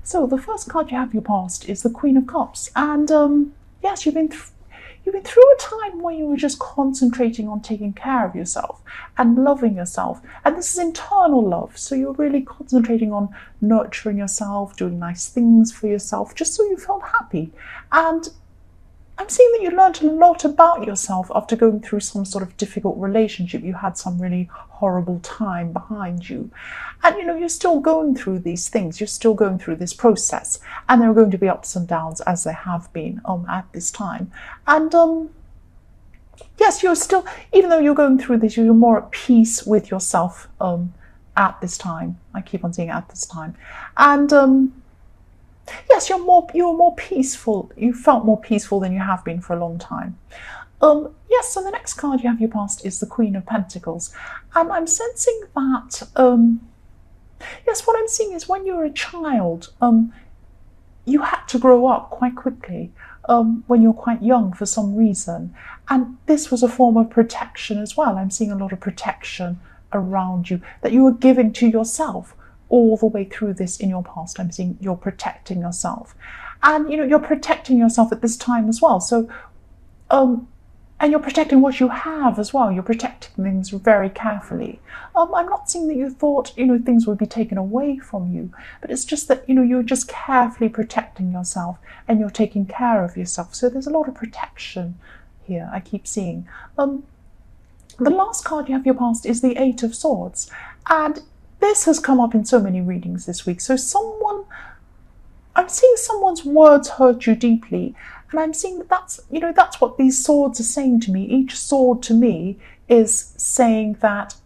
So the first card you have your past is the Queen of Cups, and yes, you've been through a time where you were just concentrating on taking care of yourself and loving yourself, and this is internal love. So you're really concentrating on nurturing yourself, doing nice things for yourself, just so you felt happy. And I'm seeing that you learned a lot about yourself after going through some sort of difficult relationship. You had some really horrible time behind you. And you're still going through these things. You're still going through this process. And there are going to be ups and downs, as there have been at this time. And yes, you're still, even though you're going through this, you're more at peace with yourself at this time. I keep on saying at this time. And yes, you're more peaceful. You felt more peaceful than you have been for a long time. Yes, so the next card you have your past is the Queen of Pentacles. And I'm sensing that, yes, what I'm seeing is when you were a child, you had to grow up quite quickly when you're quite young for some reason. And this was a form of protection as well. I'm seeing a lot of protection around you that you were giving to yourself. All the way through this in your past, I'm seeing you're protecting yourself. And, you're protecting yourself at this time as well. So, and you're protecting what you have as well. You're protecting things very carefully. I'm not seeing that you thought, things would be taken away from you, but it's just that, you're just carefully protecting yourself and you're taking care of yourself. So there's a lot of protection here, I keep seeing. The last card you have your past is the Eight of Swords. And this has come up in so many readings this week. So I'm seeing someone's words hurt you deeply. And I'm seeing that's what these swords are saying to me. Each sword to me is saying that,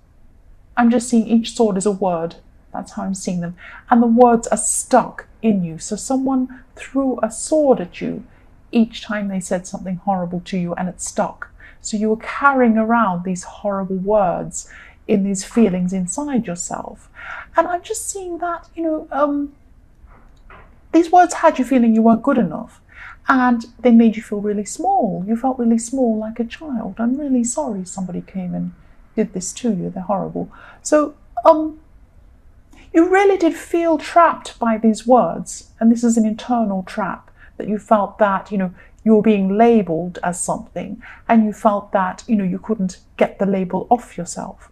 I'm just seeing each sword is a word. That's how I'm seeing them. And the words are stuck in you. So someone threw a sword at you each time they said something horrible to you, and it stuck. So you were carrying around these horrible words in these feelings inside yourself. And I'm just seeing that, these words had you feeling you weren't good enough, and they made you feel really small. You felt really small, like a child. I'm really sorry somebody came and did this to you. They're horrible. So you really did feel trapped by these words, and this is an internal trap, that you felt that, you were being labelled as something, and you felt that, you couldn't get the label off yourself.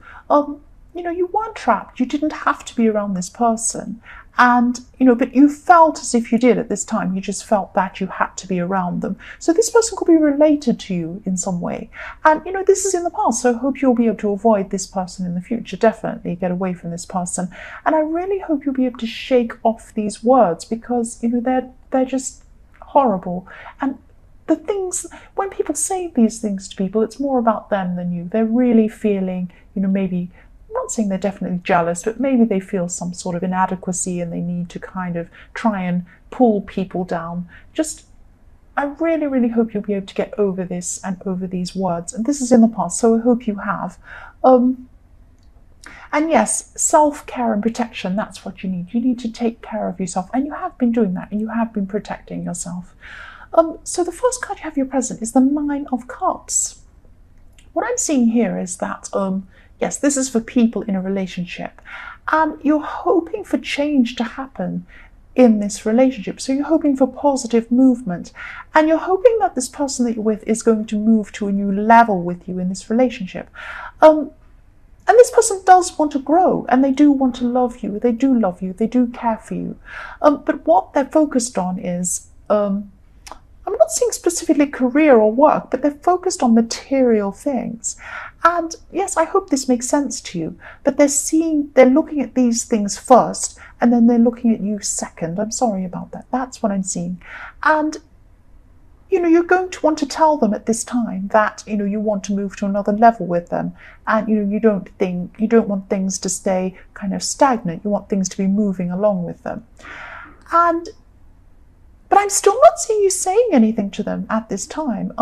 You weren't trapped. You didn't have to be around this person. And, but you felt as if you did at this time. You just felt that you had to be around them. So this person could be related to you in some way. And, this is in the past. So I hope you'll be able to avoid this person in the future. Definitely get away from this person. And I really hope you'll be able to shake off these words, because, they're just horrible. And the things, when people say these things to people, it's more about them than you. They're really feeling, maybe, I'm not saying they're definitely jealous, but maybe they feel some sort of inadequacy and they need to kind of try and pull people down. I really, really hope you'll be able to get over this and over these words. And this is in the past, so I hope you have. And yes, self-care and protection, that's what you need. You need to take care of yourself. And you have been doing that, and you have been protecting yourself. So the first card you have your present is the Nine of Cups. What I'm seeing here is that, yes, this is for people in a relationship, and you're hoping for change to happen in this relationship. So you're hoping for positive movement, and you're hoping that this person that you're with is going to move to a new level with you in this relationship. And this person does want to grow, and they do want to love you. They do love you. They do care for you. But what they're focused on is, I'm not seeing specifically career or work, but they're focused on material things. And yes, I hope this makes sense to you, but they're looking at these things first, and then they're looking at you second. I'm sorry about that. That's what I'm seeing. And, you're going to want to tell them at this time that, you want to move to another level with them. And, you don't want things to stay kind of stagnant. You want things to be moving along with them. But I'm still not seeing you saying anything to them at this time.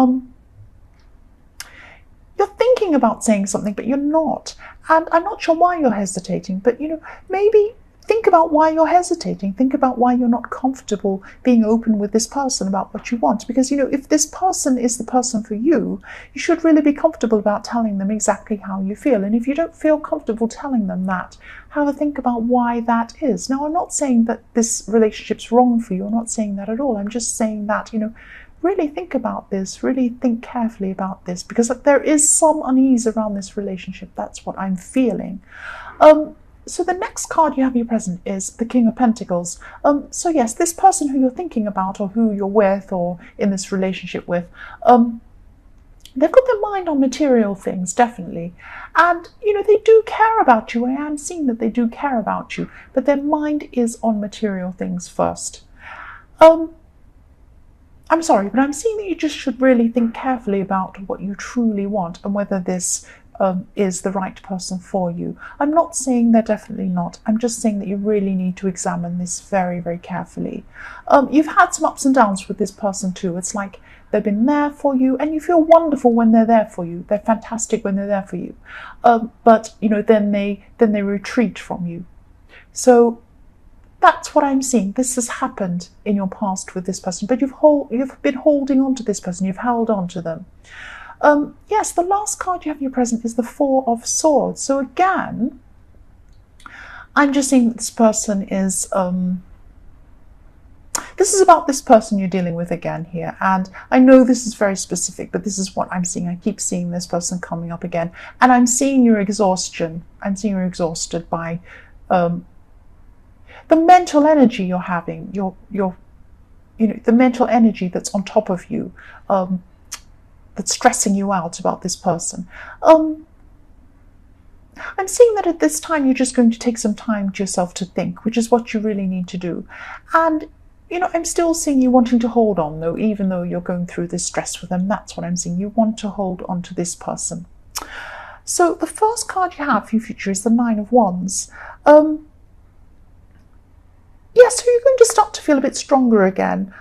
You're thinking about saying something, but you're not. And I'm not sure why you're hesitating, but, maybe think about why you're hesitating. Think about why you're not comfortable being open with this person about what you want. Because, if this person is the person for you, you should really be comfortable about telling them exactly how you feel. And if you don't feel comfortable telling them that, have a think about why that is. Now, I'm not saying that this relationship's wrong for you. I'm not saying that at all. I'm just saying that, really think about this. Really think carefully about this. Because there is some unease around this relationship. That's what I'm feeling. So the next card you have in your present is the King of Pentacles. So yes, this person who you're thinking about, or who you're with, or in this relationship with, they've got their mind on material things, definitely. And, they do care about you. I am seeing that they do care about you, but their mind is on material things first. I'm sorry, but I'm seeing that you just should really think carefully about what you truly want and whether this is the right person for you. I'm not saying they're definitely not. I'm just saying that you really need to examine this very, very carefully. You've had some ups and downs with this person too. It's like they've been there for you, and you feel wonderful when they're there for you. They're fantastic when they're there for you. But then they retreat from you. So that's what I'm seeing. This has happened in your past with this person, but you've been holding on to this person. You've held on to them. Yes, the last card you have in your present is the Four of Swords. So again, I'm just seeing that this person is, this is about this person you're dealing with again here. And I know this is very specific, but this is what I'm seeing. I keep seeing this person coming up again. And I'm seeing your exhaustion. I'm seeing you're exhausted by the mental energy you're having, the mental energy that's on top of you, that's stressing you out about this person. I'm seeing that at this time you're just going to take some time to yourself to think, which is what you really need to do. And, I'm still seeing you wanting to hold on, though, even though you're going through this stress with them. That's what I'm seeing. You want to hold on to this person. So the first card you have for your future is the Nine of Wands. Yes, so you're going to start to feel a bit stronger again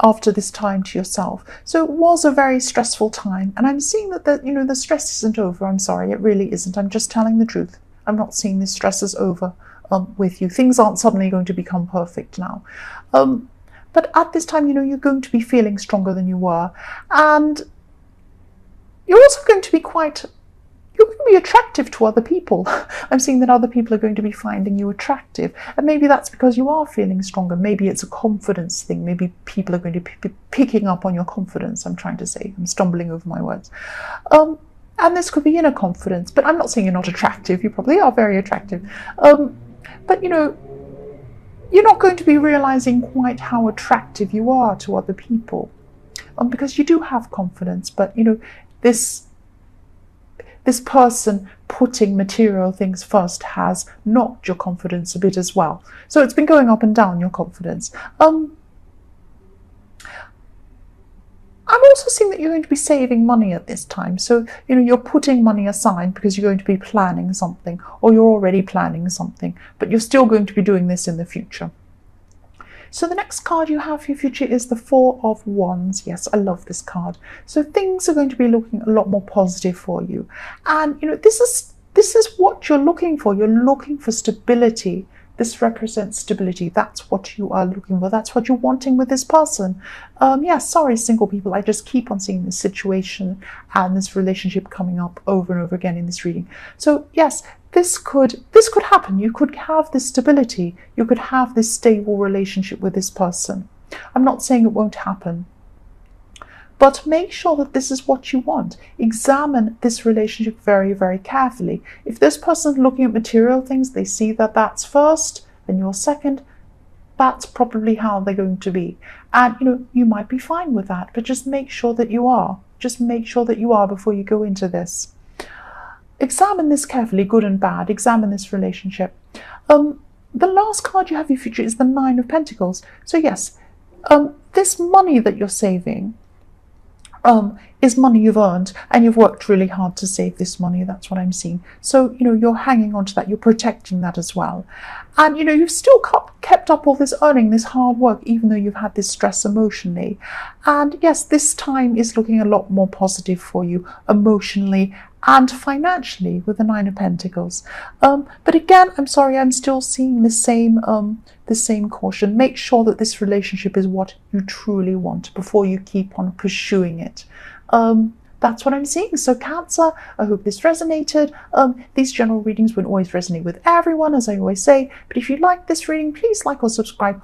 after this time to yourself. So it was a very stressful time, and I'm seeing that the stress isn't over. I'm sorry, it really isn't. I'm just telling the truth. I'm not seeing this stress is over with you. Things aren't suddenly going to become perfect now. But at this time, you're going to be feeling stronger than you were, and you're also going to be you're going to be attractive to other people. I'm seeing that other people are going to be finding you attractive. And maybe that's because you are feeling stronger. Maybe it's a confidence thing. Maybe people are going to be picking up on your confidence, I'm trying to say. I'm stumbling over my words. And this could be inner confidence. But I'm not saying you're not attractive. You probably are very attractive. But, you're not going to be realizing quite how attractive you are to other people. Because you do have confidence. But, this person putting material things first has knocked your confidence a bit as well. So it's been going up and down, your confidence. I'm also seeing that you're going to be saving money at this time. So, you're putting money aside because you're going to be planning something, or you're already planning something, but you're still going to be doing this in the future. So the next card you have for your future is the Four of Wands. Yes, I love this card. So things are going to be looking a lot more positive for you. And, this is what you're looking for. You're looking for stability. This represents stability. That's what you are looking for. That's what you're wanting with this person. Sorry, single people. I just keep on seeing this situation and this relationship coming up over and over again in this reading. So yes, this could happen. You could have this stability. You could have this stable relationship with this person. I'm not saying it won't happen. But make sure that this is what you want. Examine this relationship very, very carefully. If this person's looking at material things, they see that that's first and you're second, that's probably how they're going to be. And, you might be fine with that, but just make sure that you are. Just make sure that you are before you go into this. Examine this carefully, good and bad. Examine this relationship. The last card you have in your future is the Nine of Pentacles. So yes, this money that you're saving, is money you've earned, and you've worked really hard to save this money. That's what I'm seeing. So, you're hanging on to that. You're protecting that as well. And, you've still kept up all this earning, this hard work, even though you've had this stress emotionally. And yes, this time is looking a lot more positive for you emotionally and financially with the Nine of Pentacles. But again, I'm sorry, I'm still seeing the same caution. Make sure that this relationship is what you truly want before you keep on pursuing it. That's what I'm seeing. So Cancer, I hope this resonated. These general readings won't always resonate with everyone, as I always say, but if you like this reading, please like or subscribe.